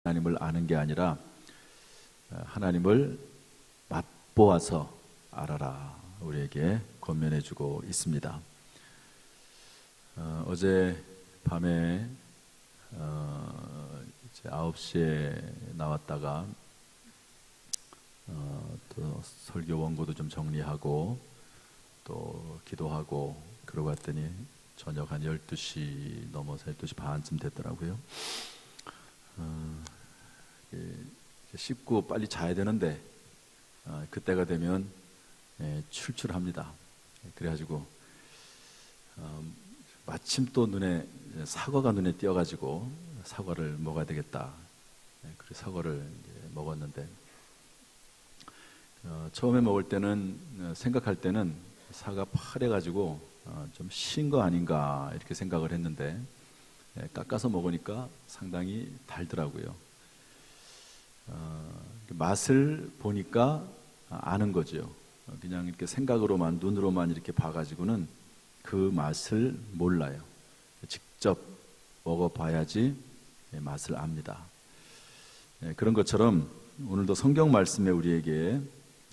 하나님을 아는 게 아니라 하나님을 맛보아서 알아라, 우리에게 권면해주고 있습니다. 어제 밤에 이제 9시에 나왔다가 또 설교 원고도 좀 정리하고 또 기도하고 그러고 왔더니 저녁 한 12시 넘어서 12시 반쯤 됐더라고요. 씻고 빨리 자야 되는데 그때가 되면 출출합니다. 그래가지고 마침 또 사과가 눈에 띄어가지고 사과를 먹어야 되겠다. 그래서 사과를 먹었는데 처음에 먹을 때는 생각할 때는 사과 파래가지고 좀 신 거 아닌가 이렇게 생각을 했는데 깎아서 먹으니까 상당히 달더라고요. 맛을 보니까 아는 거죠. 그냥 이렇게 생각으로만, 눈으로만 이렇게 봐가지고는 그 맛을 몰라요. 직접 먹어봐야지 맛을 압니다. 그런 것처럼 오늘도 성경 말씀에 우리에게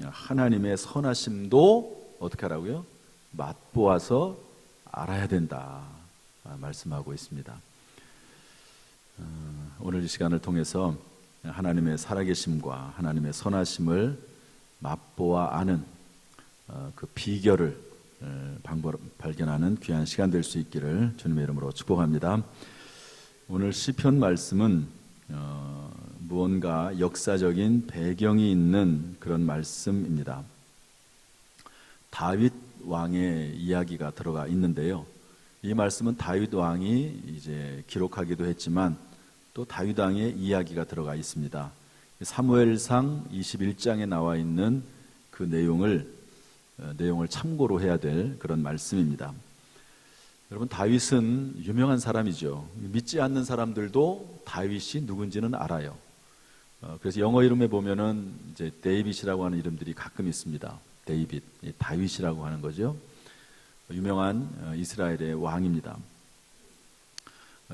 하나님의 선하심도 어떻게 하라고요? 맛보아서 알아야 된다 말씀하고 있습니다. 오늘 이 시간을 통해서 하나님의 살아계심과 하나님의 선하심을 맛보아 아는 그 비결을 발견하는 귀한 시간 될 수 있기를 주님의 이름으로 축복합니다. 오늘 시편 말씀은 무언가 역사적인 배경이 있는 그런 말씀입니다. 다윗 왕의 이야기가 들어가 있는데요. 이 말씀은 다윗 왕이 이제 기록하기도 했지만 또 다윗 왕의 이야기가 들어가 있습니다. 사무엘상 21장에 나와 있는 그 내용을 참고로 해야 될 그런 말씀입니다. 여러분, 다윗은 유명한 사람이죠. 믿지 않는 사람들도 다윗이 누군지는 알아요. 그래서 영어 이름에 보면은 이제 데이빗이라고 하는 이름들이 가끔 있습니다. 데이빗, 다윗이라고 하는 거죠. 유명한 이스라엘의 왕입니다.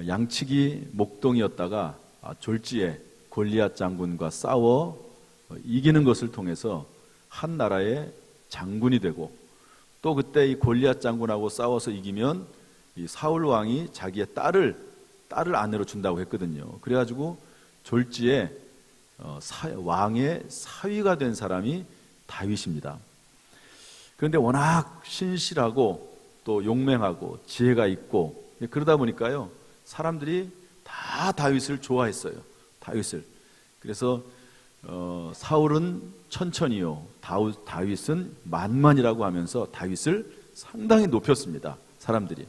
양치기 목동이었다가 졸지에 골리앗 장군과 싸워 이기는 것을 통해서 한 나라의 장군이 되고, 또 그때 이 골리앗 장군하고 싸워서 이기면 이 사울 왕이 자기의 딸을 아내로 준다고 했거든요. 그래가지고 졸지에 왕의 사위가 된 사람이 다윗입니다. 그런데 워낙 신실하고 또 용맹하고 지혜가 있고 그러다 보니까요, 사람들이 다 다윗을 좋아했어요. 다윗을. 그래서 사울은 천천히요, 다윗은 만만이라고 하면서 다윗을 상당히 높였습니다. 사람들이.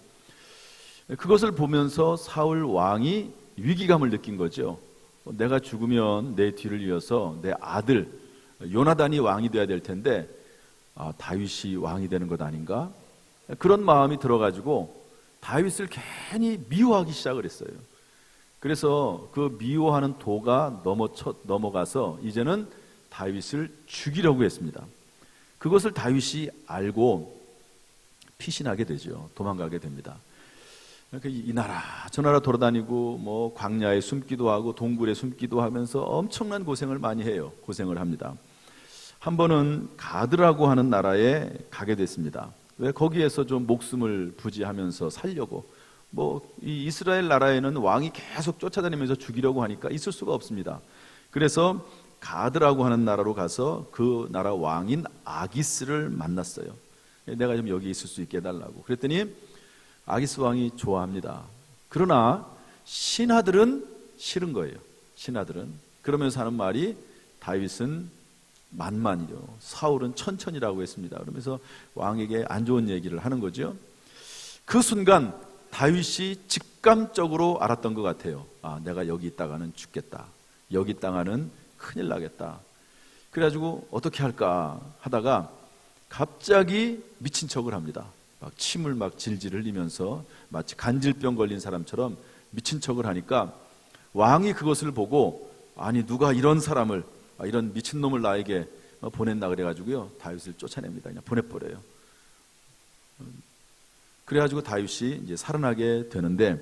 그것을 보면서 사울 왕이 위기감을 느낀 거죠. 내가 죽으면 내 뒤를 이어서 내 아들 요나단이 왕이 돼야 될 텐데 다윗이 왕이 되는 것 아닌가? 그런 마음이 들어가지고 다윗을 괜히 미워하기 시작을 했어요. 그래서 그 미워하는 도가 넘어가서 이제는 다윗을 죽이려고 했습니다. 그것을 다윗이 알고 피신하게 되죠. 도망가게 됩니다. 이 나라 저 나라 돌아다니고 뭐 광야에 숨기도 하고 동굴에 숨기도 하면서 엄청난 고생을 많이 해요. 고생을 합니다. 한 번은 가드라고 하는 나라에 가게 됐습니다. 왜? 거기에서 좀 목숨을 부지하면서 살려고. 이 이스라엘 나라에는 왕이 계속 쫓아다니면서 죽이려고 하니까 있을 수가 없습니다. 그래서 가드라고 하는 나라로 가서 그 나라 왕인 아기스를 만났어요. 내가 좀 여기 있을 수 있게 해달라고. 그랬더니 아기스 왕이 좋아합니다. 그러나 신하들은 싫은 거예요. 신하들은. 그러면서 하는 말이 다윗은 만만이요, 사울은 천천히라고 했습니다. 그러면서 왕에게 안 좋은 얘기를 하는 거죠. 그 순간 다윗이 직감적으로 알았던 것 같아요. 내가 여기 있다가는 죽겠다. 여기 있다가는 큰일 나겠다. 그래가지고 어떻게 할까 하다가 갑자기 미친 척을 합니다. 막 침을 막 질질 흘리면서 마치 간질병 걸린 사람처럼 미친 척을 하니까 왕이 그것을 보고, 아니 누가 이런 사람을, 이런 미친놈을 나에게 보냈나 그래가지고요, 다윗을 쫓아냅니다. 그냥 보내버려요. 그래가지고 다윗이 이제 살아나게 되는데,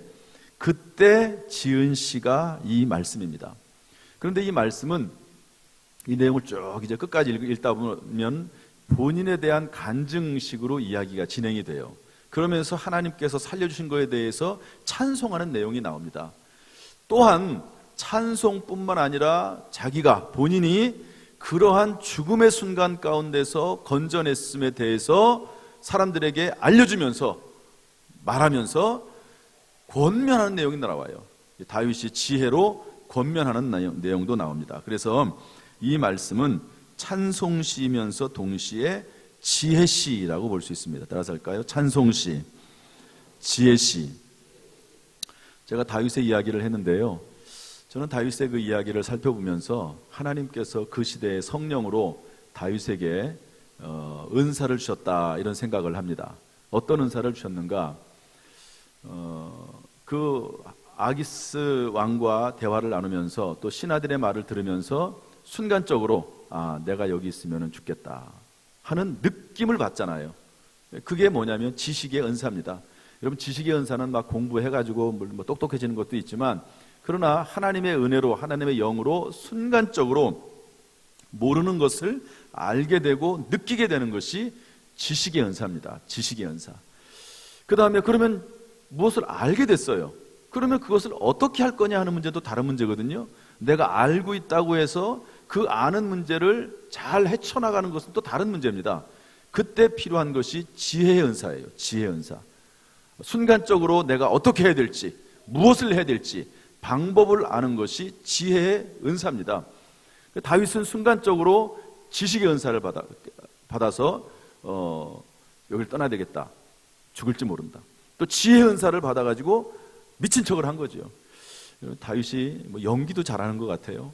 그때 지은 시가 이 말씀입니다. 그런데 이 말씀은 이 내용을 쭉 이제 끝까지 읽다 보면 본인에 대한 간증식으로 이야기가 진행이 돼요. 그러면서 하나님께서 살려주신 것에 대해서 찬송하는 내용이 나옵니다. 또한 찬송뿐만 아니라 자기가 본인이 그러한 죽음의 순간 가운데서 건져냈음에 대해서 사람들에게 알려주면서 말하면서 권면하는 내용이 나와요. 다윗이 지혜로 권면하는 내용도 나옵니다. 그래서 이 말씀은 찬송시면서 동시에 지혜시라고 볼 수 있습니다. 따라서 할까요? 찬송시, 지혜시. 제가 다윗의 이야기를 했는데요, 저는 다윗의 그 이야기를 살펴보면서 하나님께서 그 시대의 성령으로 다윗에게 은사를 주셨다, 이런 생각을 합니다. 어떤 은사를 주셨는가? 그 아기스 왕과 대화를 나누면서 또 신하들의 말을 들으면서 순간적으로 내가 여기 있으면 죽겠다 하는 느낌을 받잖아요. 그게 뭐냐면 지식의 은사입니다. 여러분, 지식의 은사는 막 공부해가지고 뭐 똑똑해지는 것도 있지만, 그러나 하나님의 은혜로, 하나님의 영으로 순간적으로 모르는 것을 알게 되고 느끼게 되는 것이 지식의 은사입니다. 지식의 은사. 그 다음에 그러면 무엇을 알게 됐어요. 그러면 그것을 어떻게 할 거냐 하는 문제도 다른 문제거든요. 내가 알고 있다고 해서 그 아는 문제를 잘 헤쳐나가는 것은 또 다른 문제입니다. 그때 필요한 것이 지혜의 은사예요. 지혜의 은사. 순간적으로 내가 어떻게 해야 될지, 무엇을 해야 될지 방법을 아는 것이 지혜의 은사입니다. 다윗은 순간적으로 지식의 은사를 받아서 여기를 떠나야 되겠다, 죽을지 모른다. 또 지혜의 은사를 받아가지고 미친 척을 한 거죠. 다윗이 뭐 연기도 잘하는 것 같아요.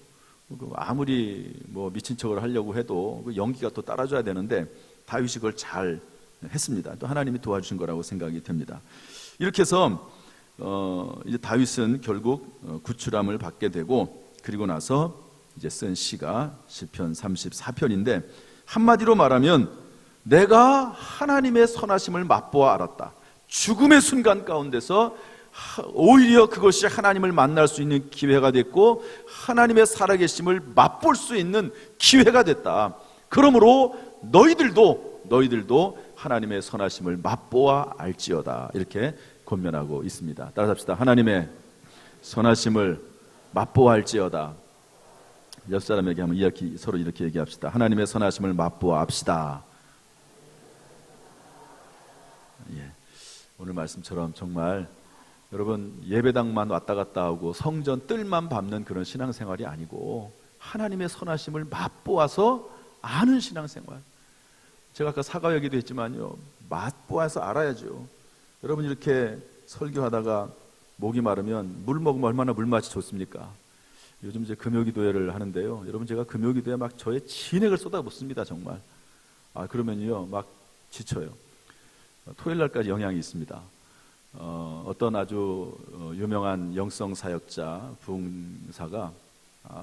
아무리 뭐 미친 척을 하려고 해도 그 연기가 또 따라줘야 되는데 다윗이 그걸 잘 했습니다. 또 하나님이 도와주신 거라고 생각이 됩니다. 이렇게 해서 이제 다윗은 결국 구출함을 받게 되고, 그리고 나서 이제 쓴 시가 시편 34편인데 한마디로 말하면 내가 하나님의 선하심을 맛보아 알았다. 죽음의 순간 가운데서 오히려 그것이 하나님을 만날 수 있는 기회가 됐고 하나님의 살아계심을 맛볼 수 있는 기회가 됐다. 그러므로 너희들도 하나님의 선하심을 맛보아 알지어다. 이렇게 권면하고 있습니다. 따라서 합시다. 하나님의 선하심을 맛보아 알지어다. 옆 사람에게 한번 서로 이렇게 얘기합시다. 하나님의 선하심을 맛보아 합시다. 예. 오늘 말씀처럼 정말 여러분, 예배당만 왔다 갔다 하고 성전 뜰만 밟는 그런 신앙생활이 아니고 하나님의 선하심을 맛보아서 아는 신앙생활. 제가 아까 사과 얘기도 했지만요, 맛보아서 알아야죠. 여러분, 이렇게 설교하다가 목이 마르면 물 먹으면 얼마나 물맛이 좋습니까? 요즘 이제 금요기도회를 하는데요, 여러분, 제가 금요기도회에 막 저의 진액을 쏟아붓습니다. 정말. 그러면요 막 지쳐요. 토요일 날까지 영향이 있습니다. 어떤 아주 유명한 영성 사역자 부흥사가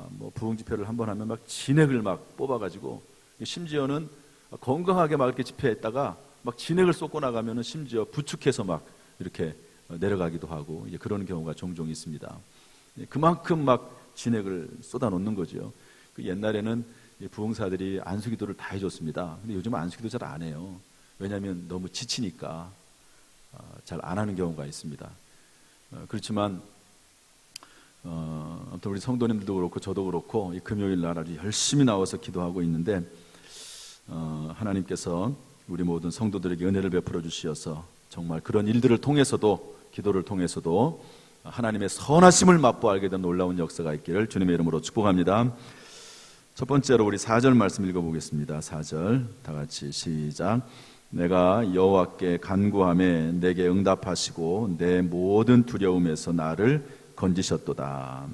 뭐 부흥 집회를 한번 하면 막 진액을 막 뽑아가지고, 심지어는 건강하게 막 이렇게 집회했다가 막 진액을 쏟고 나가면은 심지어 부축해서 막 이렇게 내려가기도 하고, 이제 그런 경우가 종종 있습니다. 그만큼 막 진액을 쏟아 놓는 거죠. 옛날에는 부흥사들이 안수기도를 다 해줬습니다. 근데 요즘은 안수기도 잘 안 해요. 왜냐하면 너무 지치니까 잘 안 하는 경우가 있습니다. 그렇지만 아무튼 우리 성도님들도 그렇고 저도 그렇고 이 금요일 날 아주 열심히 나와서 기도하고 있는데, 하나님께서 우리 모든 성도들에게 은혜를 베풀어 주시어서 정말 그런 일들을 통해서도, 기도를 통해서도 하나님의 선하심을 맛보아 알게 된 놀라운 역사가 있기를 주님의 이름으로 축복합니다. 첫 번째로 우리 4절 말씀 읽어보겠습니다. 4절 다 같이 시작. 내가 여호와께 간구하매 내게 응답하시고 내 모든 두려움에서 나를 건지셨도다.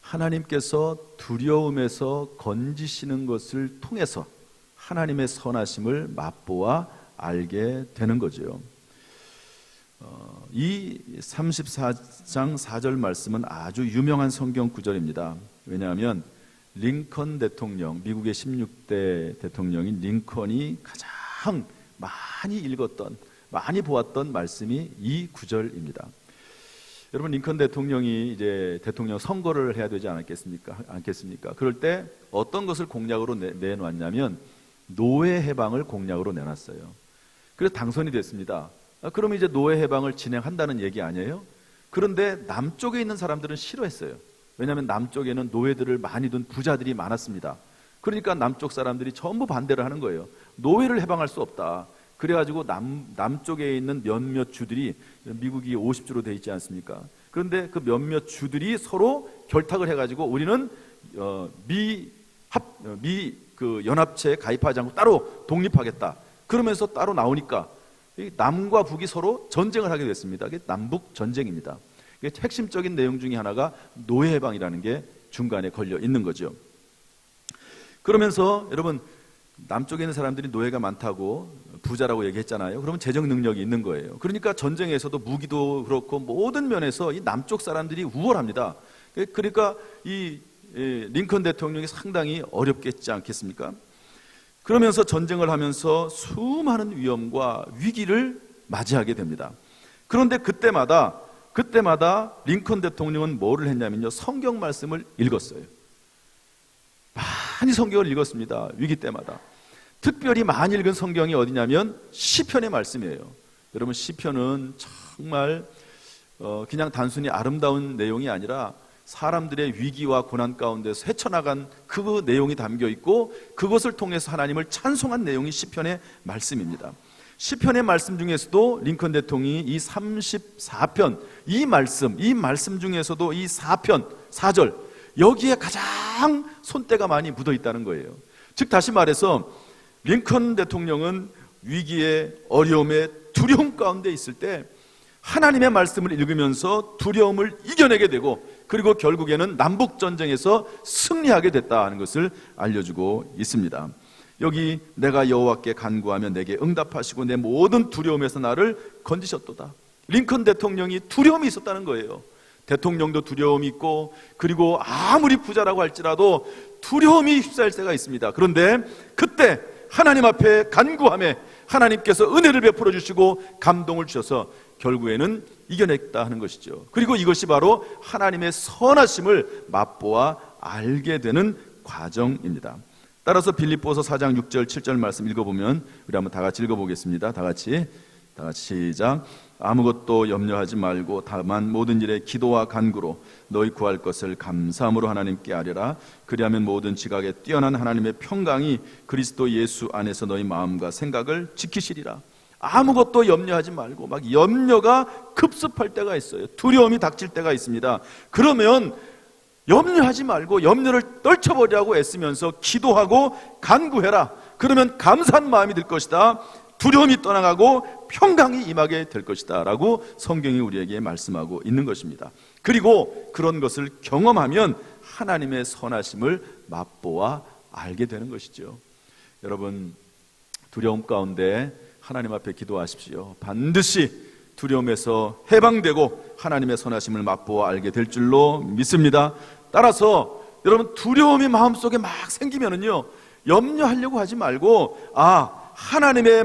하나님께서 두려움에서 건지시는 것을 통해서 하나님의 선하심을 맛보아 알게 되는 거죠. 이 34장 4절 말씀은 아주 유명한 성경 구절입니다. 왜냐하면 링컨 대통령, 미국의 16대 대통령인 링컨이 가장 많이 읽었던, 많이 보았던 말씀이 이 구절입니다. 여러분, 링컨 대통령이 이제 대통령 선거를 해야 되지 않겠습니까? 그럴 때 어떤 것을 공약으로 내놓았냐면 노예 해방을 공약으로 내놨어요. 그래서 당선이 됐습니다. 그러면 이제 노예 해방을 진행한다는 얘기 아니에요? 그런데 남쪽에 있는 사람들은 싫어했어요. 왜냐하면 남쪽에는 노예들을 많이 둔 부자들이 많았습니다. 그러니까 남쪽 사람들이 전부 반대를 하는 거예요. 노예를 해방할 수 없다. 그래가지고 남쪽에 있는 몇몇 주들이, 미국이 50주로 돼 있지 않습니까? 그런데 그 몇몇 주들이 서로 결탁을 해가지고 우리는 그 연합체에 가입하지 않고 따로 독립하겠다. 그러면서 따로 나오니까 남과 북이 서로 전쟁을 하게 됐습니다. 이게 남북 전쟁입니다. 핵심적인 내용 중에 하나가 노예 해방이라는 게 중간에 걸려 있는 거죠. 그러면서 여러분, 남쪽에 있는 사람들이 노예가 많다고 부자라고 얘기했잖아요. 그러면 재정 능력이 있는 거예요. 그러니까 전쟁에서도 무기도 그렇고 모든 면에서 이 남쪽 사람들이 우월합니다. 그러니까 이 링컨 대통령이 상당히 어렵겠지 않겠습니까? 그러면서 전쟁을 하면서 수많은 위험과 위기를 맞이하게 됩니다. 그런데 그때마다 링컨 대통령은 뭐를 했냐면요, 성경 말씀을 읽었어요. 많이 성경을 읽었습니다. 위기 때마다. 특별히 많이 읽은 성경이 어디냐면 시편의 말씀이에요. 여러분, 시편은 정말 그냥 단순히 아름다운 내용이 아니라 사람들의 위기와 고난 가운데서 헤쳐나간 그 내용이 담겨 있고 그것을 통해서 하나님을 찬송한 내용이 시편의 말씀입니다. 시편의 말씀 중에서도 링컨 대통령이 이 34편, 이 말씀 중에서도 이 4편, 4절, 여기에 가장 손때가 많이 묻어 있다는 거예요. 즉 다시 말해서 링컨 대통령은 위기에, 어려움에, 두려움 가운데 있을 때 하나님의 말씀을 읽으면서 두려움을 이겨내게 되고, 그리고 결국에는 남북전쟁에서 승리하게 됐다는 것을 알려주고 있습니다. 여기 내가 여호와께 간구하며 내게 응답하시고 내 모든 두려움에서 나를 건지셨도다. 링컨 대통령이 두려움이 있었다는 거예요. 대통령도 두려움이 있고, 그리고 아무리 부자라고 할지라도 두려움이 휩싸일 때가 있습니다. 그런데 그때 하나님 앞에 간구함에 하나님께서 은혜를 베풀어 주시고 감동을 주셔서 결국에는 이겨냈다 하는 것이죠. 그리고 이것이 바로 하나님의 선하심을 맛보아 알게 되는 과정입니다. 따라서 빌립보서 4장 6절 7절 말씀 읽어보면, 우리 한번 다 같이 읽어보겠습니다. 다 같이 시작. 아무것도 염려하지 말고 다만 모든 일에 기도와 간구로 너희 구할 것을 감사함으로 하나님께 아뢰라. 그리하면 모든 지각에 뛰어난 하나님의 평강이 그리스도 예수 안에서 너희 마음과 생각을 지키시리라. 아무것도 염려하지 말고, 막 염려가 급습할 때가 있어요. 두려움이 닥칠 때가 있습니다. 그러면 염려하지 말고 염려를 떨쳐버리라고 애쓰면서 기도하고 간구해라. 그러면 감사한 마음이 들 것이다. 두려움이 떠나가고 평강이 임하게 될 것이다 라고 성경이 우리에게 말씀하고 있는 것입니다. 그리고 그런 것을 경험하면 하나님의 선하심을 맛보아 알게 되는 것이죠. 여러분, 두려움 가운데 하나님 앞에 기도하십시오. 반드시 두려움에서 해방되고 하나님의 선하심을 맛보아 알게 될 줄로 믿습니다. 따라서 여러분, 두려움이 마음속에 막 생기면은요, 염려하려고 하지 말고, 하나님의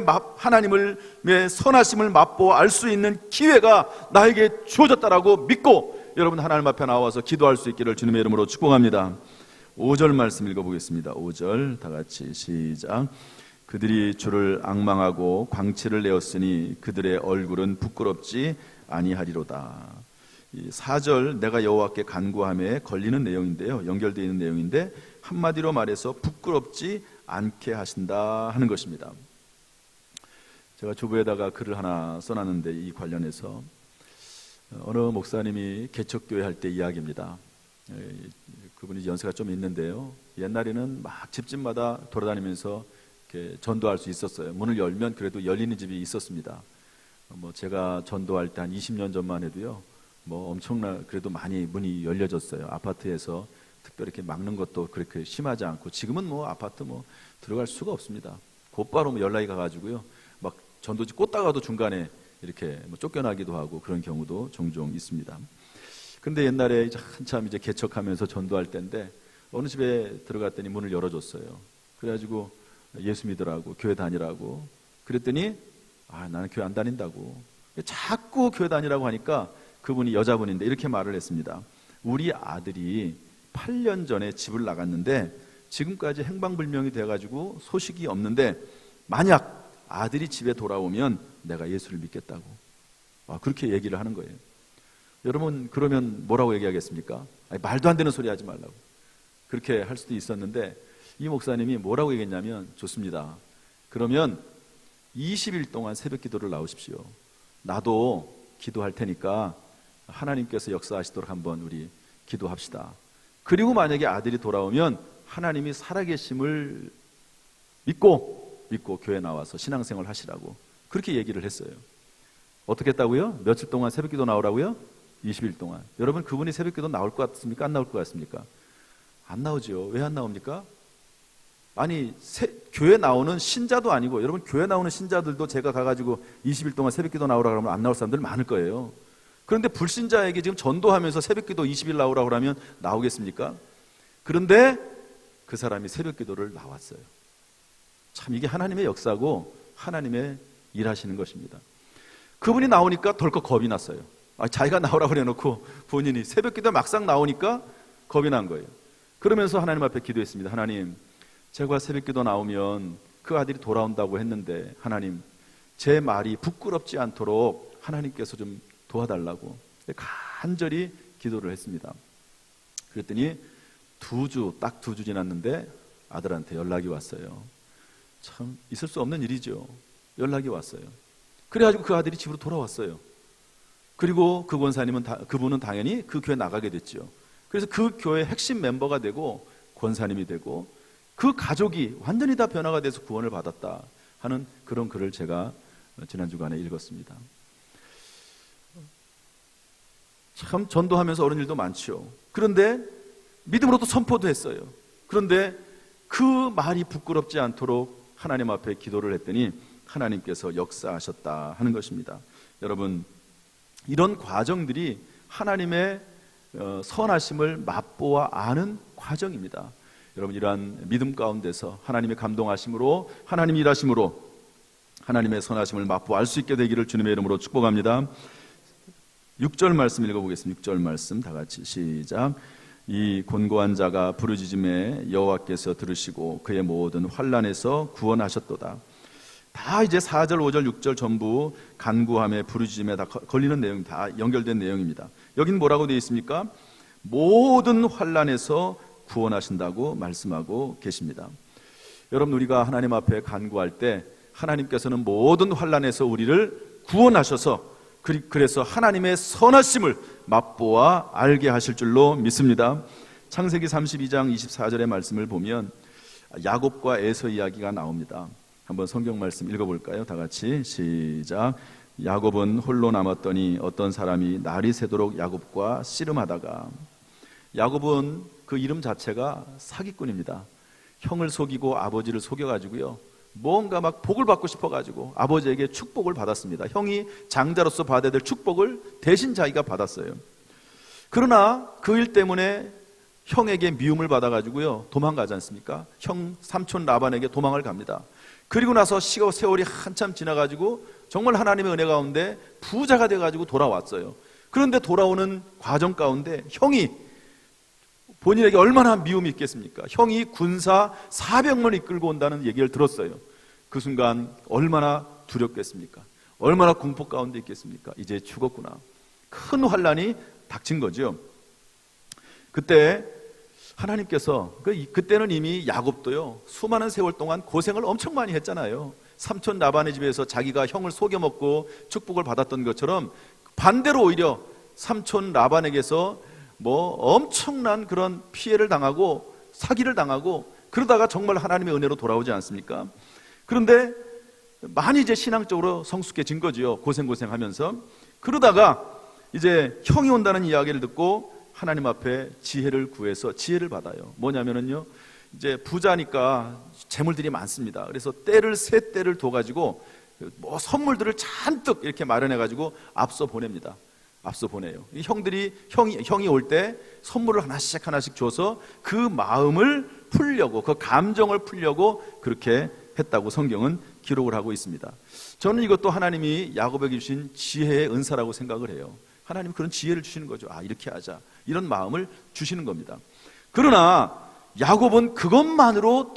선하심을 맛보아 알 수 있는 기회가 나에게 주어졌다라고 믿고 여러분, 하나님 앞에 나와서 기도할 수 있기를 주님의 이름으로 축복합니다. 5절 말씀 읽어보겠습니다. 5절 다 같이 시작. 그들이 주를 앙망하고 광채를 내었으니 그들의 얼굴은 부끄럽지 아니하리로다. 이 4절 내가 여호와께 간구함에 걸리는 내용인데요, 연결되어 있는 내용인데, 한마디로 말해서 부끄럽지 않게 하신다 하는 것입니다. 제가 주부에다가 글을 하나 써놨는데, 이 관련해서 어느 목사님이 개척교회 할 때 이야기입니다. 그분이 연세가 좀 있는데요, 옛날에는 막 집집마다 돌아다니면서 이렇게 전도할 수 있었어요. 문을 열면 그래도 열리는 집이 있었습니다. 제가 전도할 때 한 20년 전만 해도요, 그래도 많이 문이 열려졌어요. 아파트에서 특별히 이렇게 막는 것도 그렇게 심하지 않고, 지금은 아파트 들어갈 수가 없습니다. 곧바로 연락이 가가지고요, 막 전도지 꽂다가도 중간에 이렇게 쫓겨나기도 하고 그런 경우도 종종 있습니다. 근데 옛날에 한참 이제 개척하면서 전도할 때인데, 어느 집에 들어갔더니 문을 열어줬어요. 그래가지고 예수 믿으라고, 교회 다니라고. 그랬더니 나는 교회 안 다닌다고. 자꾸 교회 다니라고 하니까 그분이 여자분인데 이렇게 말을 했습니다. 우리 아들이 8년 전에 집을 나갔는데 지금까지 행방불명이 돼가지고 소식이 없는데 만약 아들이 집에 돌아오면 내가 예수를 믿겠다고 그렇게 얘기를 하는 거예요. 여러분 그러면 뭐라고 얘기하겠습니까? 아니, 말도 안 되는 소리 하지 말라고 그렇게 할 수도 있었는데 이 목사님이 뭐라고 얘기했냐면 좋습니다. 그러면 20일 동안 새벽 기도를 나오십시오. 나도 기도할 테니까 하나님께서 역사하시도록 한번 우리 기도합시다. 그리고 만약에 아들이 돌아오면 하나님이 살아계심을 믿고 교회 나와서 신앙생활 하시라고 그렇게 얘기를 했어요. 어떻게 했다고요? 며칠 동안 새벽 기도 나오라고요? 20일 동안. 여러분 그분이 새벽 기도 나올 것 같습니까? 안 나올 것 같습니까? 안 나오죠. 왜 안 나옵니까? 아니 교회 나오는 신자도 아니고 여러분 교회 나오는 신자들도 제가 가가지고 20일 동안 새벽 기도 나오라 그러면 안 나올 사람들 많을 거예요. 그런데 불신자에게 지금 전도하면서 새벽 기도 20일 나오라고 그러면 나오겠습니까? 그런데 그 사람이 새벽 기도를 나왔어요. 참 이게 하나님의 역사고 하나님의 일하시는 것입니다. 그분이 나오니까 덜컥 겁이 났어요. 자기가 나오라고 그래놓고 본인이 새벽 기도 막상 나오니까 겁이 난 거예요. 그러면서 하나님 앞에 기도했습니다. 하나님, 제가 새벽 기도 나오면 그 아들이 돌아온다고 했는데 하나님, 제 말이 부끄럽지 않도록 하나님께서 좀 도와달라고 간절히 기도를 했습니다. 그랬더니 딱 2주 지났는데 아들한테 연락이 왔어요. 참 있을 수 없는 일이죠. 연락이 왔어요. 그래가지고 그 아들이 집으로 돌아왔어요. 그리고 그 그분은 당연히 그 교회 나가게 됐죠. 그래서 그 교회 핵심 멤버가 되고 권사님이 되고 그 가족이 완전히 다 변화가 돼서 구원을 받았다 하는 그런 글을 제가 지난 주간에 읽었습니다. 참 전도하면서 어려운 일도 많죠. 그런데 믿음으로 또 선포도 했어요. 그런데 그 말이 부끄럽지 않도록 하나님 앞에 기도를 했더니 하나님께서 역사하셨다 하는 것입니다. 여러분 이런 과정들이 하나님의 선하심을 맛보아 아는 과정입니다. 여러분 이러한 믿음 가운데서 하나님의 감동하심으로 하나님의 일하심으로 하나님의 선하심을 맛보아 알 수 있게 되기를 주님의 이름으로 축복합니다. 6절 말씀 읽어보겠습니다. 6절 말씀 다 같이 시작. 이 곤고한 자가 부르짖음에 여호와께서 들으시고 그의 모든 환난에서 구원하셨도다. 다 이제 4절, 5절, 6절 전부 간구함에 부르짖음에 다 걸리는 내용, 다 연결된 내용입니다. 여긴 뭐라고 되어 있습니까? 모든 환난에서 구원하신다고 말씀하고 계십니다. 여러분 우리가 하나님 앞에 간구할 때 하나님께서는 모든 환난에서 우리를 구원하셔서 그래서 하나님의 선하심을 맛보아 알게 하실 줄로 믿습니다. 창세기 32장 24절의 말씀을 보면 야곱과 에서 이야기가 나옵니다. 한번 성경 말씀 읽어볼까요? 다 같이 시작. 야곱은 홀로 남았더니 어떤 사람이 날이 새도록 야곱과 씨름하다가. 야곱은 그 이름 자체가 사기꾼입니다. 형을 속이고 아버지를 속여가지고요 뭔가 막 복을 받고 싶어가지고 아버지에게 축복을 받았습니다. 형이 장자로서 받아야 될 축복을 대신 자기가 받았어요. 그러나 그 일 때문에 형에게 미움을 받아가지고요 도망가지 않습니까? 형 삼촌 라반에게 도망을 갑니다. 그리고 나서 세월이 한참 지나가지고 정말 하나님의 은혜 가운데 부자가 돼가지고 돌아왔어요. 그런데 돌아오는 과정 가운데 형이 본인에게 얼마나 미움이 있겠습니까? 형이 군사 400만 이끌고 온다는 얘기를 들었어요. 그 순간 얼마나 두렵겠습니까? 얼마나 공포 가운데 있겠습니까? 이제 죽었구나. 큰 환난이 닥친 거죠. 그때 하나님께서 그때는 이미 야곱도요 수많은 세월 동안 고생을 엄청 많이 했잖아요. 삼촌 라반의 집에서 자기가 형을 속여먹고 축복을 받았던 것처럼 반대로 오히려 삼촌 라반에게서 엄청난 그런 피해를 당하고 사기를 당하고 그러다가 정말 하나님의 은혜로 돌아오지 않습니까? 그런데 많이 이제 신앙적으로 성숙해진 거지요. 고생하면서. 그러다가 이제 형이 온다는 이야기를 듣고 하나님 앞에 지혜를 구해서 지혜를 받아요. 뭐냐면은요 이제 부자니까 재물들이 많습니다. 그래서 새 때를 둬가지고 선물들을 잔뜩 이렇게 마련해가지고 앞서 보냅니다. 앞서 보내요. 형이 올 때 선물을 하나씩 줘서 그 마음을 풀려고 그 감정을 풀려고 그렇게 했다고 성경은 기록을 하고 있습니다. 저는 이것도 하나님이 야곱에게 주신 지혜의 은사라고 생각을 해요. 하나님 그런 지혜를 주시는 거죠. 이렇게 하자, 이런 마음을 주시는 겁니다. 그러나 야곱은 그것만으로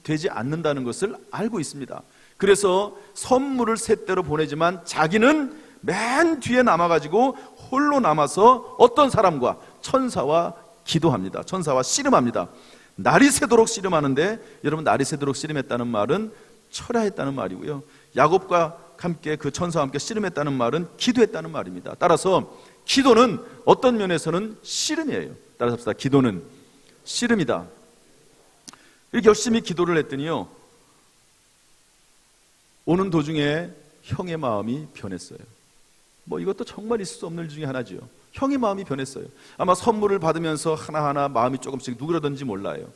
되지 않는다는 것을 알고 있습니다. 그래서 선물을 셋대로 보내지만 자기는 맨 뒤에 남아가지고 홀로 남아서 어떤 사람과, 천사와 기도합니다. 천사와 씨름합니다. 날이 새도록 씨름하는데, 여러분, 날이 새도록 씨름했다는 말은 철야했다는 말이고요, 야곱과 함께, 그 천사와 함께 씨름했다는 말은 기도했다는 말입니다. 따라서 기도는 어떤 면에서는 씨름이에요. 따라서 합시다. 기도는 씨름이다. 이렇게 열심히 기도를 했더니요, 오는 도중에 형의 마음이 변했어요. 이것도 정말 있을 수 없는 일 중에 하나죠. 형의 마음이 변했어요. 아마 선물을 받으면서 하나하나 마음이 조금씩 누그러든지 몰라요.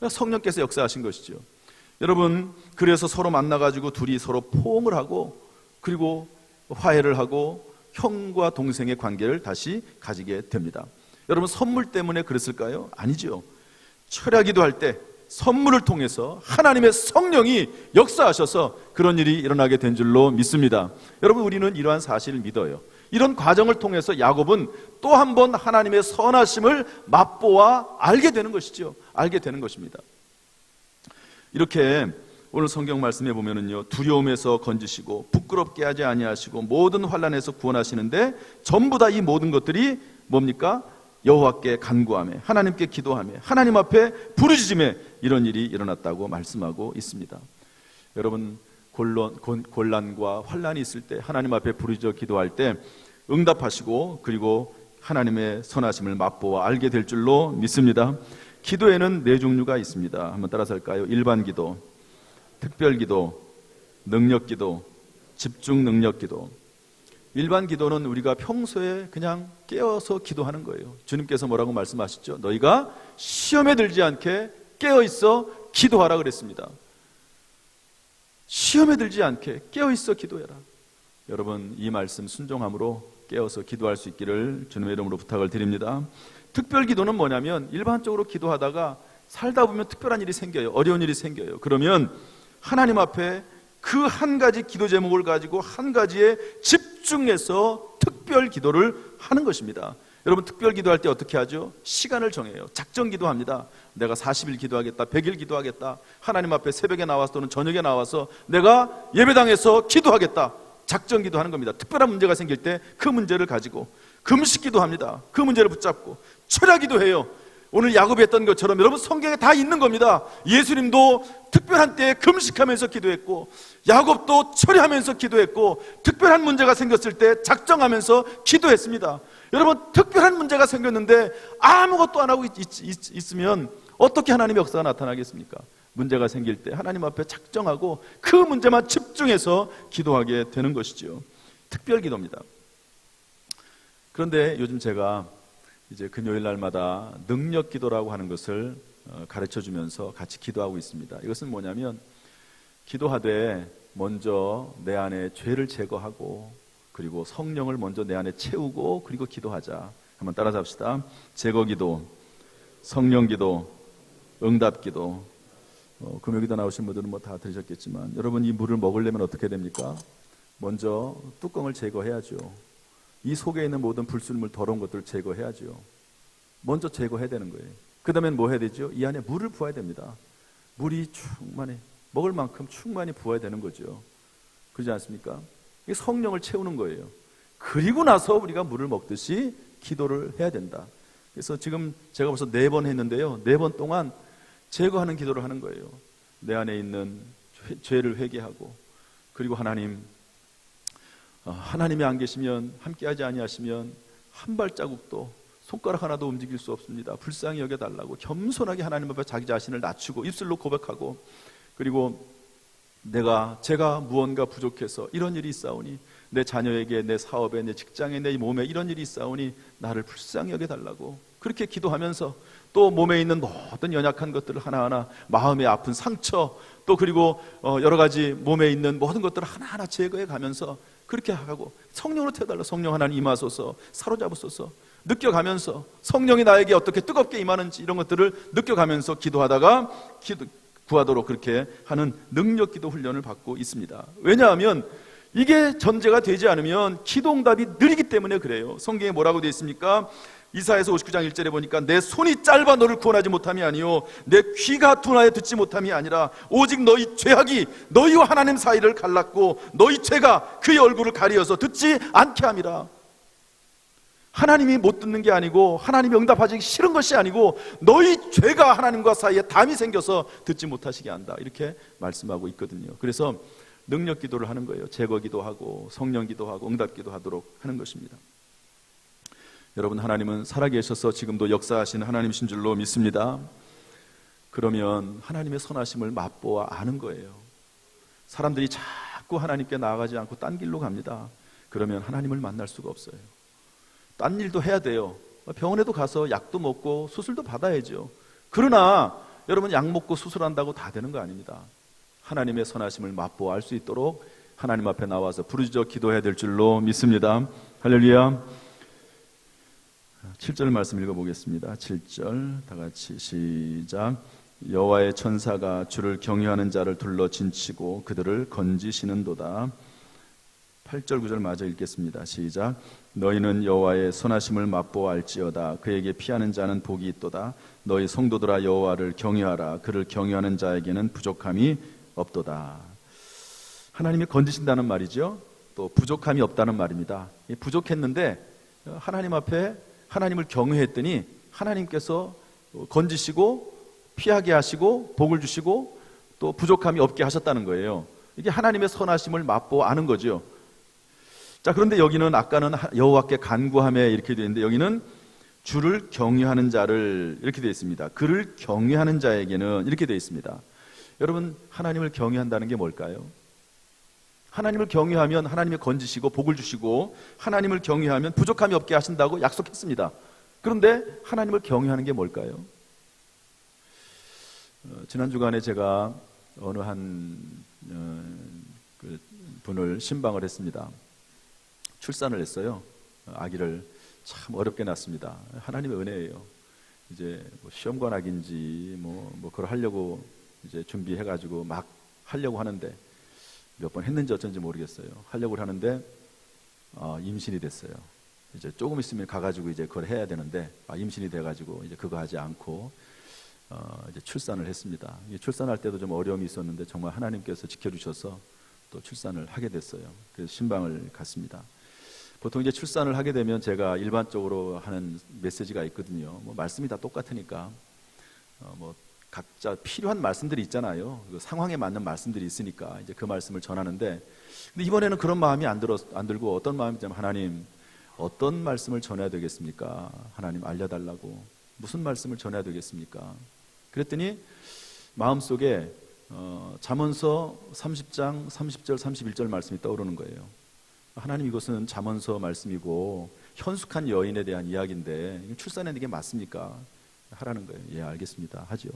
성령께서 역사하신 것이죠. 여러분, 그래서 서로 만나가지고 둘이 서로 포옹을 하고, 그리고 화해를 하고 형과 동생의 관계를 다시 가지게 됩니다. 여러분, 선물 때문에 그랬을까요? 아니죠. 철야기도 할 때 선물을 통해서 하나님의 성령이 역사하셔서 그런 일이 일어나게 된 줄로 믿습니다. 여러분, 우리는 이러한 사실을 믿어요. 이런 과정을 통해서 야곱은 또 한 번 하나님의 선하심을 맛보아 알게 되는 것이죠. 알게 되는 것입니다. 이렇게 오늘 성경 말씀에 보면은요, 두려움에서 건지시고 부끄럽게 하지 아니하시고 모든 환난에서 구원하시는데, 전부 다 이 모든 것들이 뭡니까? 여호와께 간구하며 하나님께 기도하며 하나님 앞에 부르짖으며 이런 일이 일어났다고 말씀하고 있습니다. 여러분, 곤란과 환난이 있을 때 하나님 앞에 부르짖어 기도할 때 응답하시고, 그리고 하나님의 선하심을 맛보아 알게 될 줄로 믿습니다. 기도에는 네 종류가 있습니다. 한번 따라서 할까요? 일반 기도, 특별 기도, 능력 기도, 집중 능력 기도. 일반 기도는 우리가 평소에 그냥 깨어서 기도하는 거예요. 주님께서 뭐라고 말씀하셨죠? 너희가 시험에 들지 않게 깨어있어 기도하라 그랬습니다. 시험에 들지 않게 깨어있어 기도해라. 여러분, 이 말씀 순종함으로 깨어서 기도할 수 있기를 주님의 이름으로 부탁을 드립니다. 특별 기도는 뭐냐면, 일반적으로 기도하다가 살다 보면 특별한 일이 생겨요. 어려운 일이 생겨요. 그러면 하나님 앞에 그 한 가지 기도 제목을 가지고 한 가지에 집중해서 특별 기도를 하는 것입니다. 여러분, 특별 기도할 때 어떻게 하죠? 시간을 정해요. 작정 기도합니다. 내가 40일 기도하겠다, 100일 기도하겠다, 하나님 앞에 새벽에 나와서 또는 저녁에 나와서 내가 예배당에서 기도하겠다, 작정 기도하는 겁니다. 특별한 문제가 생길 때 그 문제를 가지고 금식 기도합니다. 그 문제를 붙잡고 철야 기도해요. 오늘 야곱이 했던 것처럼 여러분, 성경에 다 있는 겁니다. 예수님도 특별한 때에 금식하면서 기도했고, 야곱도 철야하면서 기도했고, 특별한 문제가 생겼을 때 작정하면서 기도했습니다. 여러분, 특별한 문제가 생겼는데 아무것도 안 하고 있으면 어떻게 하나님의 역사가 나타나겠습니까? 문제가 생길 때 하나님 앞에 작정하고 그 문제만 집중해서 기도하게 되는 것이죠. 특별 기도입니다. 그런데 요즘 제가 이제 금요일 날마다 능력 기도라고 하는 것을 가르쳐 주면서 같이 기도하고 있습니다. 이것은 뭐냐면, 기도하되 먼저 내 안에 죄를 제거하고, 그리고 성령을 먼저 내 안에 채우고, 그리고 기도하자. 한번 따라서 합시다. 제거 기도, 성령 기도, 응답 기도. 금요 기도 나오신 분들은 다 들으셨겠지만, 여러분, 이 물을 먹으려면 어떻게 됩니까? 먼저 뚜껑을 제거해야죠. 이 속에 있는 모든 불순물, 더러운 것들을 제거해야죠. 먼저 제거해야 되는 거예요. 그 다음엔 뭐 해야 되죠? 이 안에 물을 부어야 됩니다. 물이 충만히, 먹을 만큼 충만히 부어야 되는 거죠. 그렇지 않습니까? 이게 성령을 채우는 거예요. 그리고 나서 우리가 물을 먹듯이 기도를 해야 된다. 그래서 지금 제가 벌써 4번 했는데요, 4번 동안 제거하는 기도를 하는 거예요. 내 안에 있는 죄를 회개하고, 그리고 하나님이 안 계시면, 함께하지 아니하시면 한 발자국도, 손가락 하나도 움직일 수 없습니다. 불쌍히 여겨달라고 겸손하게 하나님 앞에 자기 자신을 낮추고 입술로 고백하고, 그리고 제가 무언가 부족해서 이런 일이 있사오니, 내 자녀에게, 내 사업에, 내 직장에, 내 몸에 이런 일이 있사오니 나를 불쌍히 여겨달라고 그렇게 기도하면서, 또 몸에 있는 모든 연약한 것들을 하나하나, 마음에 아픈 상처, 또 그리고 여러 가지 몸에 있는 모든 것들을 하나하나 제거해 가면서 그렇게 하고, 성령으로 태워달라. 성령 하나님 임하소서, 사로잡으소서, 느껴가면서 성령이 나에게 어떻게 뜨겁게 임하는지 이런 것들을 느껴가면서 기도하다가 구하도록 그렇게 하는 능력 기도 훈련을 받고 있습니다. 왜냐하면 이게 전제가 되지 않으면 기도응답이 느리기 때문에 그래요. 성경에 뭐라고 되어 있습니까? 이사야서 59장 1절에 보니까 내 손이 짧아 너를 구원하지 못함이 아니요 내 귀가 둔하여 듣지 못함이 아니라 오직 너희 죄악이 너희와 하나님 사이를 갈랐고 너희 죄가 그의 얼굴을 가리어서 듣지 않게 함이라. 하나님이 못 듣는 게 아니고 하나님이 응답하기 싫은 것이 아니고 너희 죄가 하나님과 사이에 담이 생겨서 듣지 못하시게 한다, 이렇게 말씀하고 있거든요. 그래서 능력 기도를 하는 거예요. 제거 기도하고 성령 기도하고 응답 기도하도록 하는 것입니다. 여러분, 하나님은 살아계셔서 지금도 역사하시는 하나님이신 줄로 믿습니다. 그러면 하나님의 선하심을 맛보아 아는 거예요. 사람들이 자꾸 하나님께 나아가지 않고 딴 길로 갑니다. 그러면 하나님을 만날 수가 없어요. 딴 일도 해야 돼요. 병원에도 가서 약도 먹고 수술도 받아야죠. 그러나 여러분, 약 먹고 수술한다고 다 되는 거 아닙니다. 하나님의 선하심을 맛보아 알 수 있도록 하나님 앞에 나와서 부르짖어 기도해야 될 줄로 믿습니다. 할렐루야. 7절 말씀 읽어보겠습니다. 7절 다 같이 시작. 여호와의 천사가 주를 경외하는 자를 둘러 진치고 그들을 건지시는도다. 8절 9절 마저 읽겠습니다. 시작. 너희는 여호와의 선하심을 맛보아 알지어다. 그에게 피하는 자는 복이 있도다. 너희 성도들아 여호와를 경외하라. 그를 경외하는 자에게는 부족함이 없도다. 하나님이 건지신다는 말이죠. 또 부족함이 없다는 말입니다. 부족했는데 하나님 앞에 하나님을 경외했더니 하나님께서 건지시고 피하게 하시고 복을 주시고 또 부족함이 없게 하셨다는 거예요. 이게 하나님의 선하심을 맛보아 아는 거죠. 자, 그런데 여기는 아까는 여호와께 간구하며 이렇게 되어 있는데 여기는 주를 경외하는 자를 이렇게 되어 있습니다. 그를 경외하는 자에게는 이렇게 되어 있습니다. 여러분, 하나님을 경외한다는 게 뭘까요? 하나님을 경외하면 하나님이 건지시고 복을 주시고 하나님을 경외하면 부족함이 없게 하신다고 약속했습니다. 그런데 하나님을 경외하는 게 뭘까요? 지난 주간에 제가 어느 한 분을 신방을 했습니다. 출산을 했어요. 아기를 참 어렵게 낳습니다. 하나님의 은혜예요. 이제 뭐 시험관 아기인지 뭐 그걸 하려고 이제 준비해가지고 막 하려고 하는데 몇 번 했는지 어쩐지 모르겠어요. 하려고 하는데 임신이 됐어요. 이제 조금 있으면 가가지고 이제 그걸 해야 되는데 임신이 돼가지고 이제 그거 하지 않고 이제 출산을 했습니다. 출산할 때도 좀 어려움이 있었는데 정말 하나님께서 지켜주셔서 또 출산을 하게 됐어요. 그래서 신방을 갔습니다. 보통 이제 출산을 하게 되면 제가 일반적으로 하는 메시지가 있거든요. 뭐 말씀이 다 똑같으니까 뭐 각자 필요한 말씀들이 있잖아요. 그 상황에 맞는 말씀들이 있으니까 이제 그 말씀을 전하는데, 근데 이번에는 그런 마음이 안 들고 어떤 마음이냐면, 하나님 어떤 말씀을 전해야 되겠습니까? 하나님 알려달라고. 무슨 말씀을 전해야 되겠습니까? 그랬더니 마음속에 잠언서 30장 30절 31절 말씀이 떠오르는 거예요. 하나님, 이것은 잠언서 말씀이고 현숙한 여인에 대한 이야기인데 출산하는 게 맞습니까? 하라는 거예요. 예, 알겠습니다. 하죠.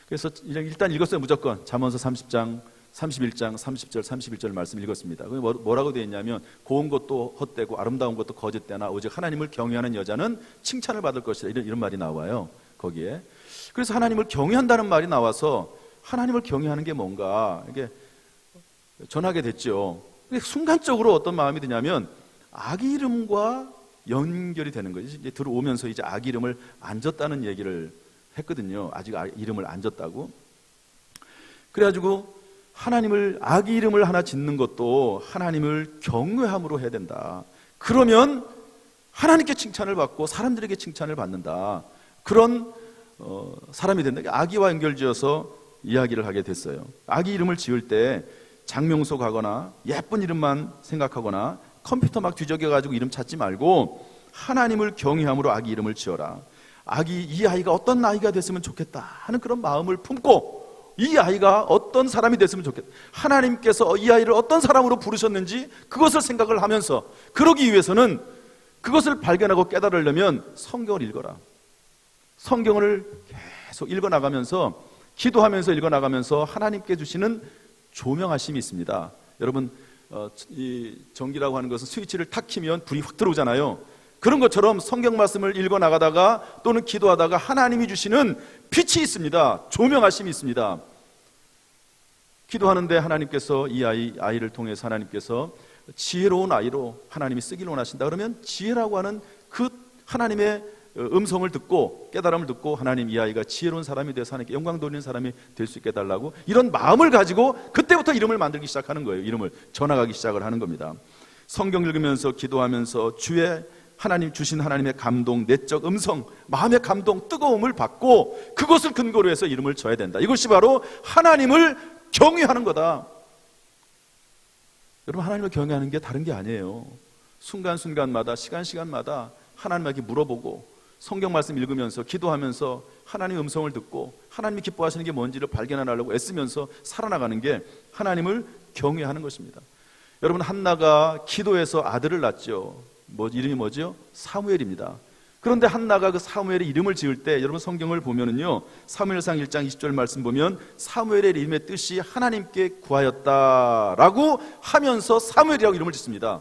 그래서 일단 읽었어요. 무조건 잠언서 30장 31장 30절 31절 말씀 읽었습니다. 뭐라고 되어 있냐면, 고운 것도 헛되고 아름다운 것도 거짓되나 오직 하나님을 경외하는 여자는 칭찬을 받을 것이다, 이런 말이 나와요, 거기에. 그래서 하나님을 경외한다는 말이 나와서 하나님을 경외하는 게 뭔가 이게 전하게 됐죠. 근데 순간적으로 어떤 마음이 드냐면 아기 이름과 연결이 되는 거죠. 이제 들어오면서 이제 아기 이름을 안 줬다는 얘기를 했거든요. 아직 이름을 안 줬다고. 그래가지고 하나님을, 아기 이름을 하나 짓는 것도 하나님을 경외함으로 해야 된다. 그러면 하나님께 칭찬을 받고 사람들에게 칭찬을 받는다. 그런 사람이 된다. 아기와 연결지어서 이야기를 하게 됐어요. 아기 이름을 지을 때 장명소 가거나 예쁜 이름만 생각하거나 컴퓨터 막 뒤적여가지고 이름 찾지 말고 하나님을 경외함으로 아기 이름을 지어라. 이 아이가 어떤 아이가 됐으면 좋겠다 하는 그런 마음을 품고, 이 아이가 어떤 사람이 됐으면 좋겠다, 하나님께서 이 아이를 어떤 사람으로 부르셨는지 그것을 생각을 하면서, 그러기 위해서는 그것을 발견하고 깨달으려면 성경을 읽어라. 성경을 계속 읽어나가면서, 기도하면서 읽어나가면서 하나님께 주시는 조명하심이 있습니다. 여러분, 이 전기라고 하는 것은 스위치를 탁 키면 불이 확 들어오잖아요. 그런 것처럼 성경 말씀을 읽어나가다가 또는 기도하다가 하나님이 주시는 빛이 있습니다. 조명하심이 있습니다. 기도하는데 하나님께서 이 아이를 통해서 하나님께서 지혜로운 아이로 하나님이 쓰기를 원하신다. 그러면 지혜라고 하는 그 하나님의 음성을 듣고 깨달음을 듣고 하나님 이 아이가 지혜로운 사람이 되어서 하나님께 영광 돌리는 사람이 될 수 있게 해달라고 이런 마음을 가지고 그때부터 이름을 만들기 시작하는 거예요. 이름을 전화가기 시작을 하는 겁니다. 성경 읽으면서 기도하면서 주의 하나님 주신 하나님의 감동, 내적 음성, 마음의 감동, 뜨거움을 받고 그것을 근거로 해서 이름을 져야 된다. 이것이 바로 하나님을 경외하는 거다. 여러분, 하나님을 경외하는 게 다른 게 아니에요. 순간순간마다 시간마다 하나님에게 물어보고 성경 말씀 읽으면서 기도하면서 하나님의 음성을 듣고 하나님이 기뻐하시는 게 뭔지를 발견하려고 애쓰면서 살아나가는 게 하나님을 경외하는 것입니다. 여러분, 한나가 기도해서 아들을 낳죠. 이름이 뭐죠? 사무엘입니다. 그런데 한나가 그 사무엘의 이름을 지을 때 여러분 성경을 보면은요, 사무엘상 1장 20절 말씀 보면 사무엘의 이름의 뜻이 하나님께 구하였다라고 하면서 사무엘이라고 이름을 짓습니다.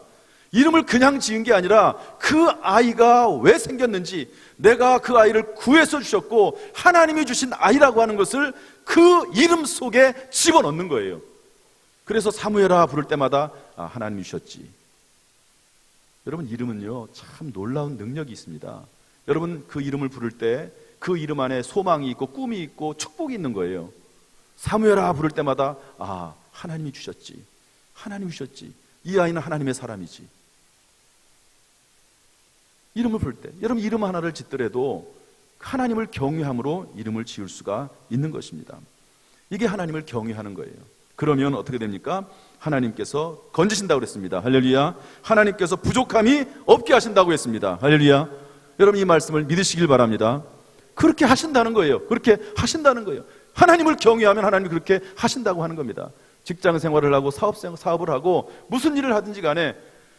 이름을 그냥 지은 게 아니라 그 아이가 왜 생겼는지, 내가 그 아이를 구해서 주셨고 하나님이 주신 아이라고 하는 것을 그 이름 속에 집어넣는 거예요. 그래서 사무엘아 부를 때마다 하나님이 주셨지. 여러분, 이름은요 참 놀라운 능력이 있습니다. 여러분, 그 이름을 부를 때 그 이름 안에 소망이 있고 꿈이 있고 축복이 있는 거예요. 사무엘아 부를 때마다 하나님이 주셨지, 하나님이 주셨지, 이 아이는 하나님의 사람이지. 이름을 부를 때 여러분, 이름 하나를 짓더라도 하나님을 경외함으로 이름을 지을 수가 있는 것입니다. 이게 하나님을 경외하는 거예요. 그러면 어떻게 됩니까? 하나님께서 건지신다고 그랬습니다. 할렐루야. 하나님께서 부족함이 없게 하신다고 했습니다. 할렐루야. 여러분, 이 말씀을 믿으시길 바랍니다. 그렇게 하신다는 거예요. 그렇게 하신다는 거예요. 하나님을 경외하면 하나님이 그렇게 하신다고 하는 겁니다. 직장 생활을 하고 사업을 하고 무슨 일을 하든지 간에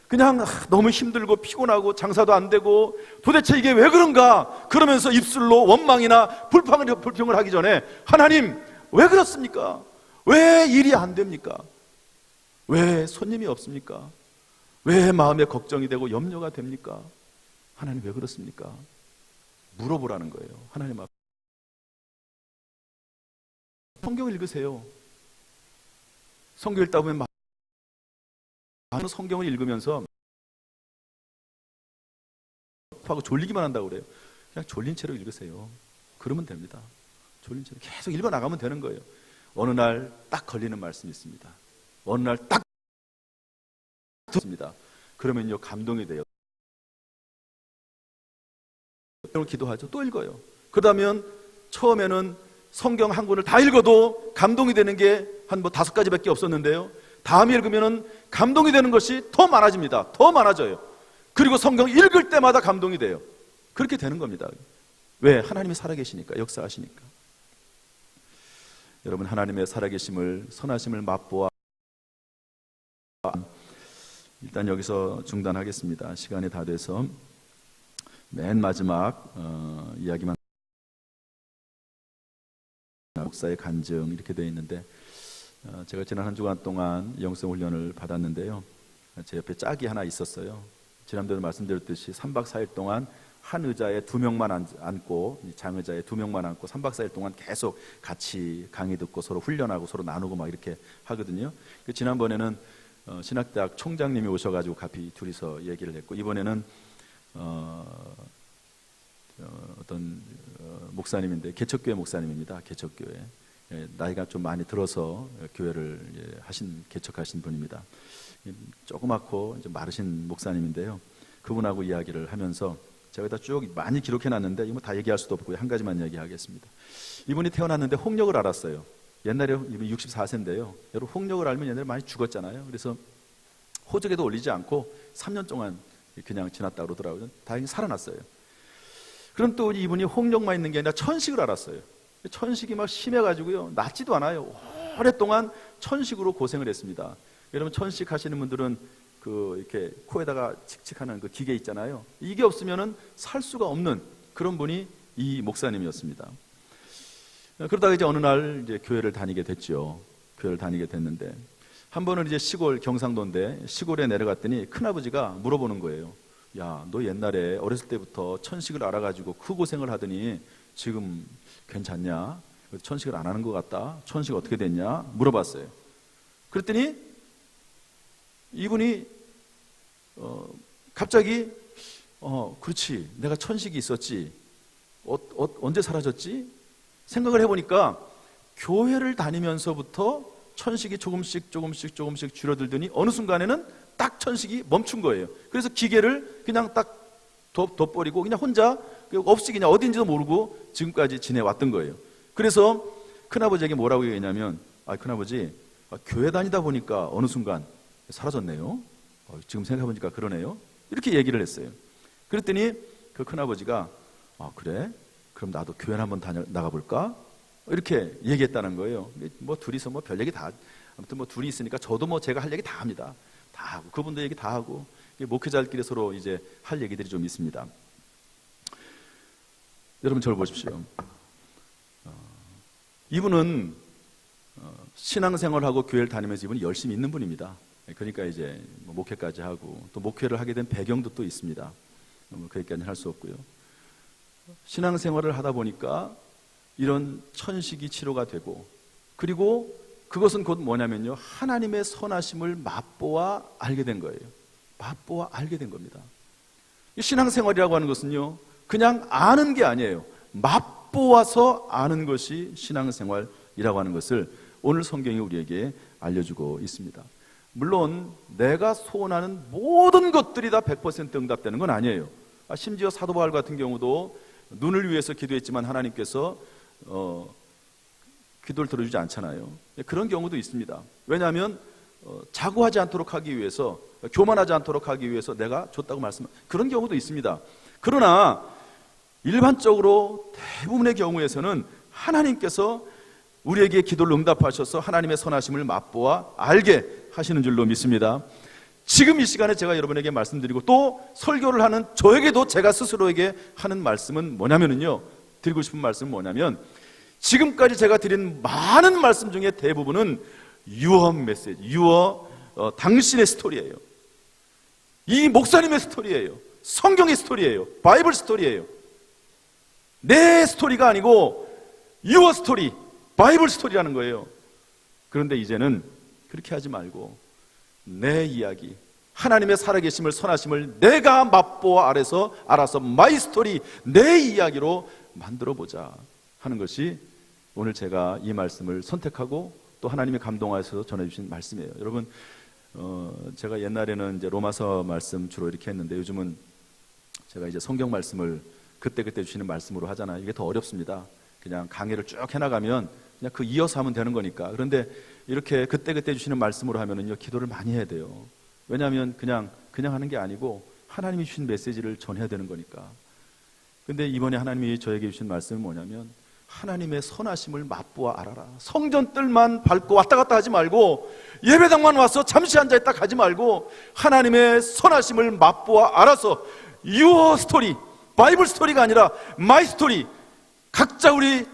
그냥 너무 힘들고 피곤하고 장사도 안 되고 도대체 이게 왜 그런가 그러면서 입술로 원망이나 불평을 하기 전에 하나님 왜 그렇습니까? 왜 일이 안 됩니까? 왜 손님이 없습니까? 왜 마음에 걱정이 되고 염려가 됩니까? 하나님 왜 그렇습니까? 물어보라는 거예요. 하나님 앞에. 성경을 읽으세요. 성경 읽다 보면 많은 성경을 읽으면서 하고 졸리기만 한다고 그래요. 그냥 졸린 채로 읽으세요. 그러면 됩니다. 졸린 채로 계속 읽어 나가면 되는 거예요. 어느 날 딱 걸리는 말씀이 있습니다. 어느 날 딱 듣습니다. 그러면요 감동이 돼요. 기도하죠. 또 읽어요. 그러면 처음에는 성경 한 권을 다 읽어도 감동이 되는 게 한 5가지밖에 없었는데요, 다음에 읽으면은 감동이 되는 것이 더 많아집니다. 더 많아져요. 그리고 성경 읽을 때마다 감동이 돼요. 그렇게 되는 겁니다. 왜? 하나님이 살아계시니까, 역사하시니까. 여러분, 하나님의 살아계심을, 선하심을 맛보아 일단 여기서 중단하겠습니다. 시간이 다 돼서 맨 마지막 이야기만, 목사의 간증 이렇게 되어 있는데, 제가 지난 한 주간 동안 영성 훈련을 받았는데요, 제 옆에 짝이 하나 있었어요. 지난번에 말씀드렸듯이 3박 4일 동안 한 의자에 2명만 앉고, 장의자에 2명만 앉고 3박 4일 동안 계속 같이 강의 듣고 서로 훈련하고 서로 나누고 막 이렇게 하거든요. 지난번에는 신학대학 총장님이 오셔가지고 같이 둘이서 얘기를 했고, 이번에는 어떤 목사님인데, 개척교회 목사님입니다. 개척교회. 나이가 좀 많이 들어서 교회를 개척하신 분입니다. 조그맣고 좀 마르신 목사님인데요, 그분하고 이야기를 하면서 제가 다 쭉 많이 기록해놨는데 이거 다 얘기할 수도 없고 한 가지만 얘기하겠습니다. 이분이 태어났는데 홍역을 앓았어요. 옛날에 이분이 64세인데요 여러분, 홍역을 앓으면 옛날에 많이 죽었잖아요. 그래서 호적에도 올리지 않고 3년 동안 그냥 지났다 그러더라고요. 다행히 살아났어요. 그럼 또 이분이 홍역만 있는 게 아니라 천식을 앓았어요. 천식이 막 심해가지고요, 낫지도 않아요. 오랫동안 천식으로 고생을 했습니다. 여러분, 천식 하시는 분들은 이렇게 코에다가 칙칙하는 그 기계 있잖아요. 이게 없으면은 살 수가 없는 그런 분이 이 목사님이었습니다. 그러다가 이제 어느 날 이제 교회를 다니게 됐죠. 교회를 다니게 됐는데, 한 번은 이제 시골 경상도인데 시골에 내려갔더니 큰아버지가 물어보는 거예요. 야, 너 옛날에 어렸을 때부터 천식을 알아가지고 그 고생을 하더니 지금 괜찮냐? 천식을 안 하는 것 같다. 천식 어떻게 됐냐? 물어봤어요. 그랬더니 이분이 갑자기 그렇지, 내가 천식이 있었지, 언제 사라졌지? 생각을 해보니까 교회를 다니면서부터 천식이 조금씩 줄어들더니 어느 순간에는 딱 천식이 멈춘 거예요. 그래서 기계를 그냥 딱 둬버리고 그냥 혼자 없이 그냥 어딘지도 모르고 지금까지 지내왔던 거예요. 그래서 큰아버지에게 뭐라고 얘기했냐면, 큰아버지, 교회 다니다 보니까 어느 순간 사라졌네요. 지금 생각해보니까 그러네요. 이렇게 얘기를 했어요. 그랬더니 그 큰아버지가 그래? 그럼 나도 교회 한번 나가볼까? 이렇게 얘기했다는 거예요. 뭐 둘이서 뭐 별 얘기 다, 아무튼 뭐 둘이 있으니까 저도 뭐 제가 할 얘기 다 합니다. 다 하고, 그분도 얘기 다 하고, 목회자들끼리 서로 이제 할 얘기들이 좀 있습니다. 여러분 저를 보십시오. 이분은 신앙생활하고 교회를 다니면서 이분이 열심히 있는 분입니다. 그러니까 이제 뭐 목회까지 하고, 또 목회를 하게 된 배경도 또 있습니다. 그 얘기까지는 할 수 없고요. 신앙생활을 하다 보니까 이런 천식이 치료가 되고, 그리고 그것은 곧 뭐냐면요, 하나님의 선하심을 맛보아 알게 된 거예요. 맛보아 알게 된 겁니다. 신앙생활이라고 하는 것은요, 그냥 아는 게 아니에요. 맛보아서 아는 것이 신앙생활이라고 하는 것을 오늘 성경이 우리에게 알려주고 있습니다. 물론 내가 소원하는 모든 것들이 다 100% 응답되는 건 아니에요. 심지어 사도 바울 같은 경우도 눈을 위해서 기도했지만 하나님께서 기도를 들어주지 않잖아요. 그런 경우도 있습니다. 왜냐하면 자고하지 않도록 하기 위해서, 교만하지 않도록 하기 위해서 내가 줬다고 그런 경우도 있습니다. 그러나 일반적으로 대부분의 경우에서는 하나님께서 우리에게 기도를 응답하셔서 하나님의 선하심을 맛보아 알게 하시는 줄로 믿습니다. 지금 이 시간에 제가 여러분에게 말씀드리고 또 설교를 하는 저에게도 제가 스스로에게 하는 말씀은 뭐냐면요, 드리고 싶은 말씀은 뭐냐면, 지금까지 제가 드린 많은 말씀 중에 대부분은 your 메시지, 당신의 스토리예요. 이 목사님의 스토리예요. 성경의 스토리예요. 바이블 스토리예요. 내 스토리가 아니고 your 스토리, 바이블 스토리라는 거예요. 그런데 이제는 그렇게 하지 말고 내 이야기, 하나님의 살아계심을, 선하심을 내가 맛보아 알아서 마이 스토리, 내 이야기로 만들어보자 하는 것이 오늘 제가 이 말씀을 선택하고 또 하나님의 감동하셔서 전해주신 말씀이에요. 여러분, 제가 옛날에는 이제 로마서 말씀 주로 이렇게 했는데 요즘은 제가 이제 성경 말씀을 그때그때 주시는 말씀으로 하잖아요. 이게 더 어렵습니다. 그냥 강의를 쭉 해나가면 그냥 그 이어서 하면 되는 거니까. 그런데 이렇게 그때그때 주시는 말씀으로 하면은요, 기도를 많이 해야 돼요. 왜냐하면 그냥 하는 게 아니고 하나님이 주신 메시지를 전해야 되는 거니까. 근데 이번에 하나님이 저에게 주신 말씀은 뭐냐면, 하나님의 선하심을 맛보아 알아라. 성전 뜰만 밟고 왔다 갔다 하지 말고, 예배당만 와서 잠시 앉아있다 가지 말고, 하나님의 선하심을 맛보아 알아서 your story, 바이블 스토리가 아니라 my story, 각자 우리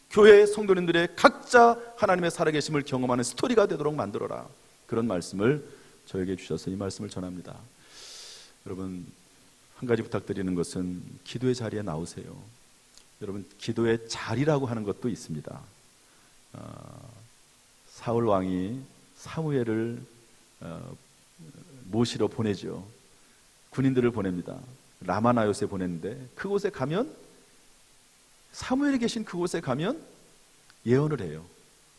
교회 성도님들의 각자 하나님의 살아계심을 경험하는 스토리가 되도록 만들어라. 그런 말씀을 저에게 주셔서 이 말씀을 전합니다. 여러분, 한 가지 부탁드리는 것은 기도의 자리에 나오세요. 여러분, 기도의 자리라고 하는 것도 있습니다. 사울 왕이 사무엘을 모시러 보내죠. 군인들을 보냅니다. 라마나요스에 보냈는데 그곳에 가면, 사무엘이 계신 그곳에 가면 예언을 해요.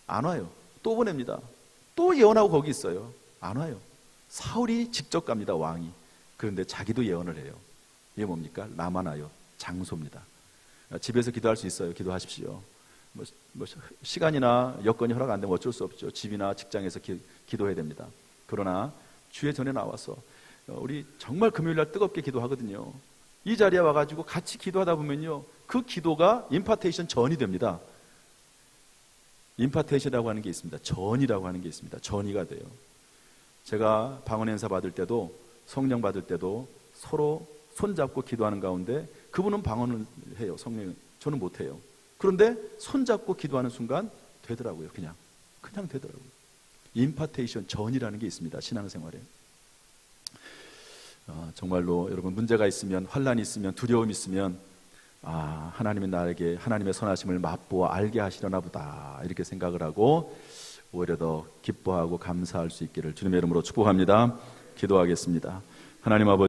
안 와요. 또 보냅니다. 또 예언하고 거기 있어요. 안 와요. 사울이 직접 갑니다, 왕이. 그런데 자기도 예언을 해요. 이게 뭡니까? 라마나요, 장소입니다. 집에서 기도할 수 있어요. 기도하십시오. 뭐 시간이나 여건이 허락 안 되면 어쩔 수 없죠. 집이나 직장에서 기도해야 됩니다. 그러나 주의 전에 나와서 우리 정말 금요일날 뜨겁게 기도하거든요. 이 자리에 와가지고 같이 기도하다 보면요, 그 기도가 임파테이션 전이 됩니다. 임파테이션이라고 하는 게 있습니다. 전이라고 하는 게 있습니다. 전이가 돼요. 제가 방언 행사 받을 때도, 성령 받을 때도 서로 손잡고 기도하는 가운데, 그분은 방언을 해요. 성령, 저는 못해요. 그런데 손잡고 기도하는 순간 되더라고요. 그냥 되더라고요. 임파테이션 전이라는 게 있습니다, 신앙생활에. 정말로 여러분, 문제가 있으면, 환난이 있으면, 두려움이 있으면, 하나님이 나에게 하나님의 선하심을 맛보아 알게 하시려나 보다, 이렇게 생각을 하고 오히려 더 기뻐하고 감사할 수 있기를 주님의 이름으로 축복합니다. 기도하겠습니다. 하나님 아버지